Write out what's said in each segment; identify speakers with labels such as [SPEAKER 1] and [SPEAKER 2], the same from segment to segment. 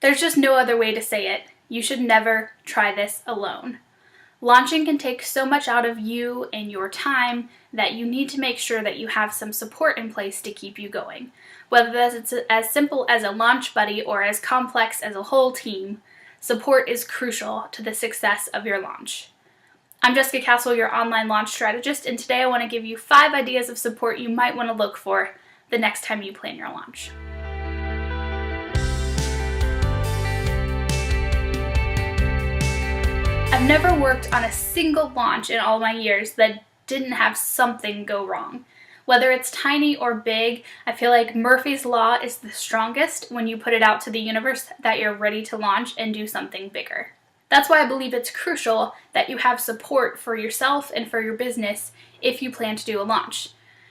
[SPEAKER 1] There's just no other way to say it. You should never try this alone. Launching can take so much out of you and your time that you need to make sure that you have some support in place to keep you going. Whether that's as simple as a launch buddy or as complex as a whole team, support is crucial to the success of your launch. I'm Jessica Castle, your online launch strategist, and today I want to give you 5 ideas of support you might want to look for the next time you plan your launch. I've never worked on a single launch in all my years that didn't have something go wrong. Whether it's tiny or big, I feel like Murphy's Law is the strongest when you put it out to the universe that you're ready to launch and do something bigger. That's why I believe it's crucial that you have support for yourself and for your business if you plan to do a launch.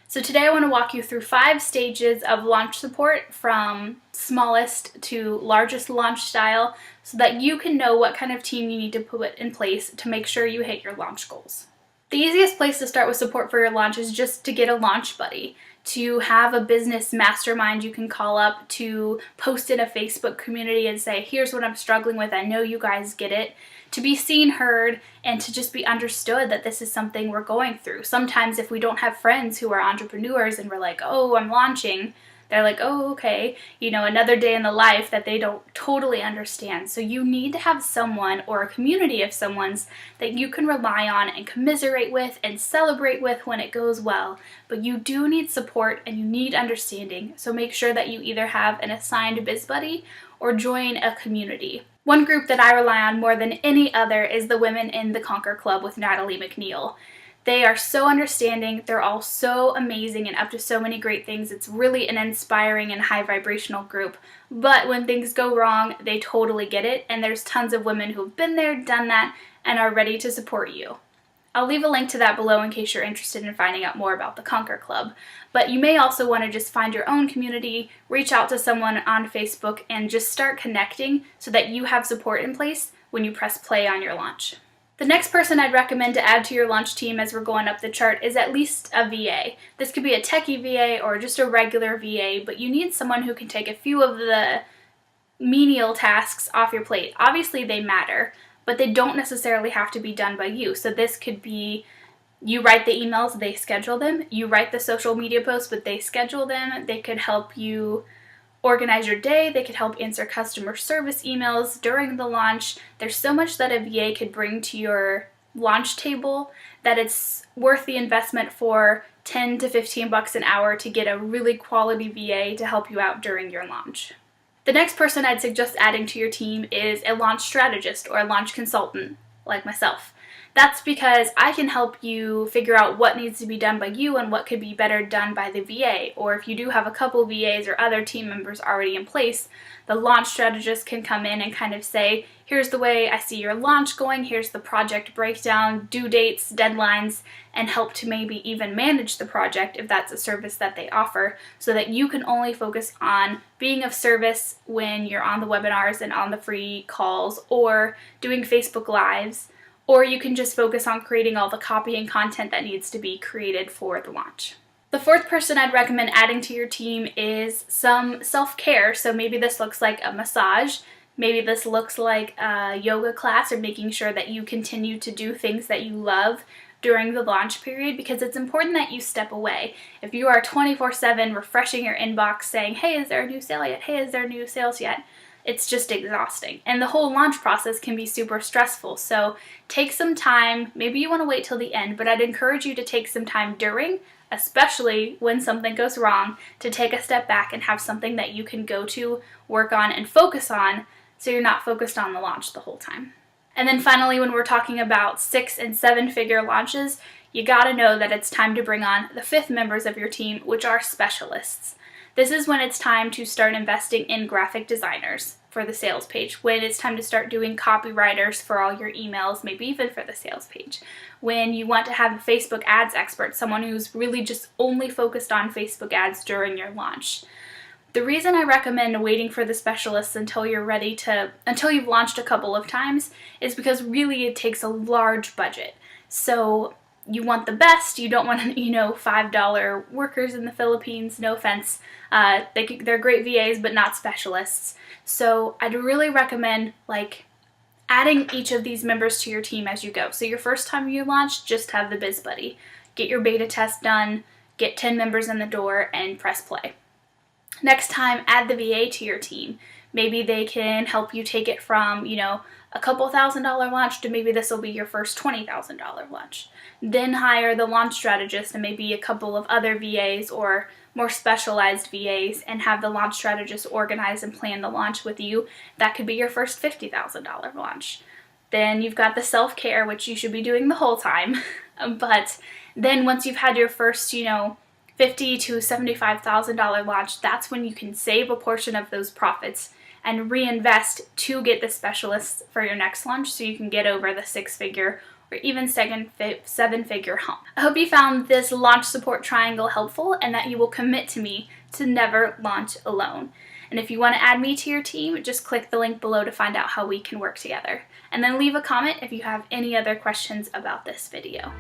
[SPEAKER 1] So today I want to walk you through 5 stages of launch support from smallest to largest launch style so that you can know what kind of team you need to put in place to make sure you hit your launch goals. The easiest place to start with support for your launch is just to get a launch buddy, to have a business mastermind you can call up, to post in a Facebook community and say, here's what I'm struggling with, I know you guys get it, to be seen, heard, and to just be understood that this is something we're going through. Sometimes if we don't have friends who are entrepreneurs and we're like, oh, I'm launching, they're like, oh, okay, another day in the life that they don't totally understand. So you need to have someone or a community of someone's that you can rely on and commiserate with and celebrate with when it goes well. But you do need support and you need understanding. So make sure that you either have an assigned biz buddy or join a community. One group that I rely on more than any other is the Women in the Conquer Club with Natalie McNeil. They are so understanding, they're all so amazing and up to so many great things. It's really an inspiring and high vibrational group. But when things go wrong, they totally get it, and there's tons of women who've been there, done that, and are ready to support you. I'll leave a link to that below in case you're interested in finding out more about the Conquer Club. But you may also want to just find your own community, reach out to someone on Facebook, and just start connecting so that you have support in place when you press play on your launch. The next person I'd recommend to add to your launch team as we're going up the chart is at least a VA. This could be a techie VA or just a regular VA, but you need someone who can take a few of the menial tasks off your plate. Obviously they matter, but they don't necessarily have to be done by you. So this could be you write the emails, they schedule them. You write the social media posts, but they schedule them. They could help you organize your day. They could help answer customer service emails during the launch. There's so much that a VA could bring to your launch table that it's worth the investment for $10 to $15 an hour to get a really quality VA to help you out during your launch. The next person I'd suggest adding to your team is a launch strategist or a launch consultant like myself. That's because I can help you figure out what needs to be done by you and what could be better done by the VA. Or if you do have a couple VAs or other team members already in place, the launch strategist can come in and kind of say, here's the way I see your launch going, here's the project breakdown, due dates, deadlines, and help to maybe even manage the project if that's a service that they offer, so that you can only focus on being of service when you're on the webinars and on the free calls or doing Facebook Lives. Or you can just focus on creating all the copy and content that needs to be created for the launch. The fourth person I'd recommend adding to your team is some self-care. So maybe this looks like a massage. Maybe this looks like a yoga class, or making sure that you continue to do things that you love during the launch period, because it's important that you step away. If you are 24/7 refreshing your inbox saying, hey, is there a new sale yet? Hey, is there new sales yet? It's just exhausting. And the whole launch process can be super stressful. So take some time. Maybe you want to wait till the end, but I'd encourage you to take some time during, especially when something goes wrong, to take a step back and have something that you can go to, work on, and focus on, so you're not focused on the launch the whole time. And then finally, when we're talking about 6- and 7-figure launches, you gotta know that it's time to bring on the 5th members of your team, which are specialists. This is when it's time to start investing in graphic designers for the sales page, when it's time to start doing copywriters for all your emails, maybe even for the sales page, when you want to have a Facebook ads expert, someone who's really just only focused on Facebook ads during your launch. The reason I recommend waiting for the specialists until you've launched a couple of times is because really it takes a large budget. So you want the best. You don't want, $5 workers in the Philippines. No offense. They're great VAs, but not specialists. So I'd really recommend adding each of these members to your team as you go. So your first time you launch, just have the Biz Buddy. Get your beta test done, get 10 members in the door, and press play. Next time, add the VA to your team. Maybe they can help you take it from, a couple $1,000 launch to maybe this will be your first $20,000 launch. Then hire the launch strategist and maybe a couple of other VAs or more specialized VAs and have the launch strategist organize and plan the launch with you. That could be your first $50,000 launch. Then you've got the self-care, which you should be doing the whole time. But then once you've had your first, $50,000 to $75,000 launch, that's when you can save a portion of those profits and reinvest to get the specialists for your next launch so you can get over the 6-figure or even 7-figure hump. I hope you found this launch support triangle helpful and that you will commit to me to never launch alone. And if you want to add me to your team, just click the link below to find out how we can work together. And then leave a comment if you have any other questions about this video.